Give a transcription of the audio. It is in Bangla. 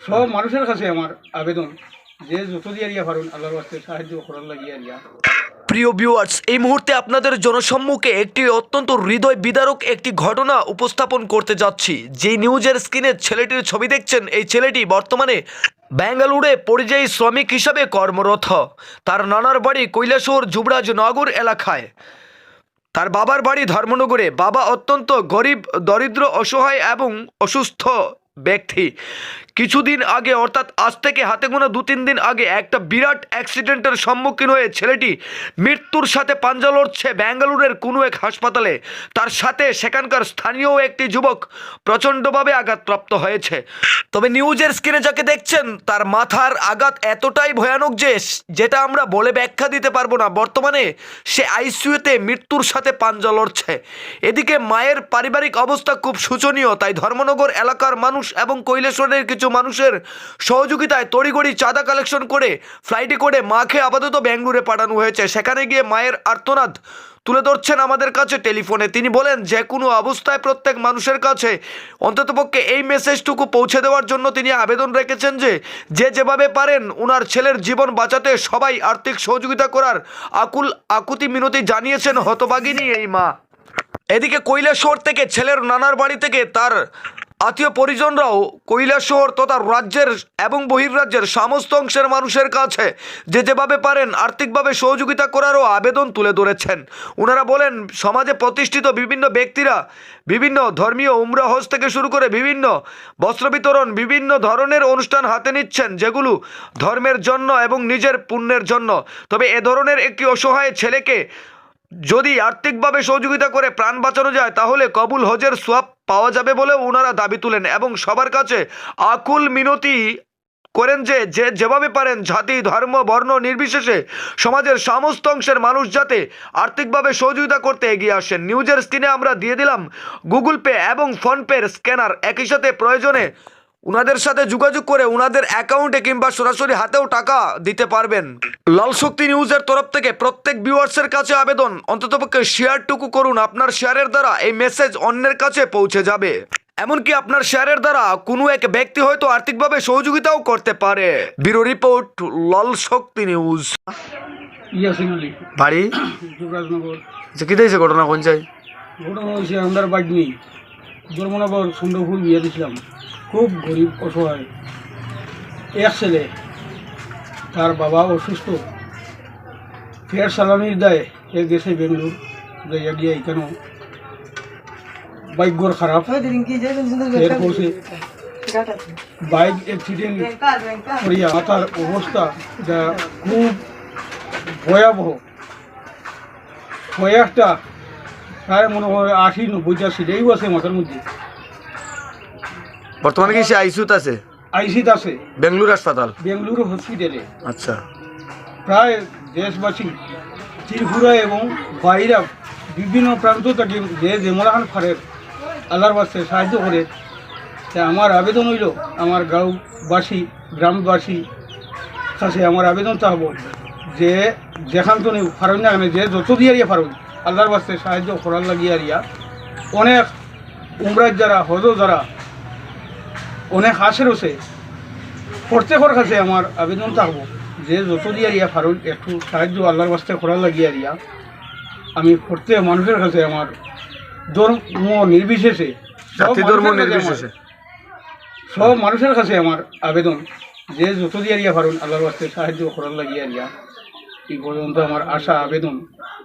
সব মানুষের কাছে আমার আবেদন যে যত দিয়ারিয়া পারুন আল্লাহর ওয়াস্তে সাহায্য করার লাগিয়া রিয়া। প্রিয় ভিউয়ার্স, এই মুহূর্তে আপনাদের জনসম্মুখে একটি অত্যন্ত হৃদয় বিদারক একটি ঘটনা উপস্থাপন করতে যাচ্ছি। যেই নিউজের স্ক্রিনে ছেলেটির ছবি দেখছেন, এই ছেলেটি বর্তমানে বেঙ্গালুরুতে পরিযায়ী শ্রমিক হিসাবে কর্মরত। তার নানার বাড়ি কৈলাসহর যুবরাজনগর এলাকায়, তার বাবার বাড়ি ধর্মনগরে। বাবা অত্যন্ত গরিব, দরিদ্র, অসহায় এবং অসুস্থ ব্যক্তি। কিছুদিন আগে, অর্থাৎ আজ থেকে হাতে গোনা 2-3 দিন আগে, একটা বিরাট অ্যাক্সিডেন্টের সম্মুখীন হয়ে ছেলেটি মৃত্যুর সাথে পাঞ্জা লড়ছে বেঙ্গালুরের কোনো এক হাসপাতালে। তার সাথে সেখানকার স্থানীয় একটি যুবক প্রচণ্ডভাবে আঘাতপ্রাপ্ত হয়েছে। তবে নিউজের স্ক্রিনে যাকে দেখছেন, তার মাথার আঘাত এতটাই ভয়ানক যে যেটা আমরা বলে ব্যাখ্যা দিতে পারবো না। বর্তমানে সে আইসিইউতে মৃত্যুর সাথে পাঞ্জা লড়ছে। এদিকে মায়ের পারিবারিক অবস্থা খুব শোচনীয়। তাই ধর্মনগর এলাকার মানুষ এবং কৈলাসহরের কিছু মানুষের সহযোগিতায় তড়িঘড়ি চাঁদা কালেকশন করে ফ্লাইটে করে মাকে আপাতত বেঙ্গালুরুরে পাঠানো হয়েছে। সেখানে গিয়ে মায়ের আর্তনাদ তুলে ধরছেন আমাদের কাছে টেলিফোনে। তিনি বলেন, যে কোনো অবস্থায় প্রত্যেক মানুষের কাছে অন্ততপক্ষে এই মেসেজটুকু পৌঁছে দেওয়ার জন্য তিনি আবেদন রেখেছেন যে যেভাবে পারেন ওনার ছেলের জীবন বাঁচাতে সবাই আর্থিক সহযোগিতা করার আকুতি মিনতি জানিয়েছেন হতভাগিনী এই মা। এদিকে কৈলাসহর থেকে ছেলের নানার বাড়ি থেকে তার আত্মীয় পরিজনরাও কৈলাসহর তথা রাজ্যের এবং বহির্রাজ্যের সমস্ত অংশের মানুষের কাছে যেভাবে পারেন আর্থিকভাবে সহযোগিতা করারও আবেদন তুলে ধরেছেন। ওনারা বলেন, সমাজে প্রতিষ্ঠিত বিভিন্ন ব্যক্তিরা বিভিন্ন ধর্মীয় উমরা হজ থেকে শুরু করে বিভিন্ন বস্ত্র বিতরণ, বিভিন্ন ধরনের অনুষ্ঠান হাতে নিচ্ছেন, যেগুলো ধর্মের জন্য এবং নিজের পুণ্যের জন্য। তবে এ ধরনের একটি অসহায় ছেলেকে যদি আর্থিকভাবে সহযোগিতা করে প্রাণ বাঁচানো যায়, তাহলে কবুল হজের সোয়াব পাওয়া যাবে বলে ওনারা দাবি তুলেন এবং সবার কাছে আকুল মিনতি করেন যে যেভাবে পারেন জাতি, ধর্ম, বর্ণ নির্বিশেষে সমাজের সমস্ত অংশের মানুষ যাতে আর্থিকভাবে সহযোগিতা করতে এগিয়ে আসেন। নিউজের স্ক্রিনে আমরা দিয়ে দিলাম গুগল পে এবং ফোনপের স্ক্যানার। একই সাথে প্রয়োজনে উনাদের সাথে যোগাযোগ করে উনাদের অ্যাকাউন্টে কিংবা সরাসরি হাতেও টাকা দিতে পারবেন। লাল শক্তি নিউজের তরফ থেকে প্রত্যেক ভিউয়ার্সের কাছে আবেদন, অন্ততপক্ষে শেয়ারটুকু করুন। আপনার শেয়ারের দ্বারা এই মেসেজ অন্যের কাছে পৌঁছে যাবে। এমনকি আপনার শেয়ারের দ্বারা কোনো এক ব্যক্তি হয়তো আর্থিকভাবে সহযোগিতাও করতে পারে। ব্যুরো রিপোর্ট, লাল শক্তি নিউজ। ইয়াসিন আলী, বাড়ি যুবরাজনগর। আচ্ছা, কী দিয়েছে ঘটনা? কোন চাই ঘটনা হয়েছে আমার বাগনি ধর্মনগর সুন্দরফুল বিয়ে দিয়েছিলাম। খুব গরিব, অসহায় এক ছেলে। তার বাবা অসুস্থ, ফের সালামির দায় এ গেছে বেঙ্গলুর। যাইয়া গিয়ে এখানেও বাইক গড় খারাপ ফের করছে। বাইক অ্যাক্সিডেন্ট করিয়া মাথার অবস্থা যা খুব ভয়াবহ। একটা প্রায় মনে হয় 80-90টা সিটেও আছে মাথার মধ্যে। বর্তমানে কি সে আইসিইউতে আছে? আইসিতে আছে বেঙ্গালুরু হাসপাতাল, বেঙ্গলুরু হসপিটালে। আচ্ছা। প্রায় দেশবাসী, ত্রিপুরা এবং বাইরা বিভিন্ন প্রান্ত থেকে যে যেমন ফারের আল্লাহর বাস্তে সাহায্য করে। তা আমার আবেদন হইল, আমার গাঁওবাসী, গ্রামবাসী কাছে আমার আবেদন চাহব যে যেখান তো নেই ফারুন না কেন, যে যত দিয়ারিয়া ফারুন আল্লাহর বাস্তে সাহায্য করার লাগিয়া রিয়া। অনেক উমরাজ যারা, হজ যারা অনেক হাসের হচ্ছে, প্রত্যেকের কাছে আমার আবেদন থাকবো যে যত দিয়া রিয়া ফারুন একটু সাহায্য আল্লাহর বাস্তে করার লাগিয়া রিয়া। আমি প্রত্যেক মানুষের কাছে আমার ধর্ম নির্বিশেষে, সব মানুষের কাছে আমার আবেদন যে যত দিয়া রিয়া ফারুন আল্লাহর বাস্তে সাহায্য করার লাগিয়া রিয়া। এই পর্যন্ত আমার আশা, আবেদন।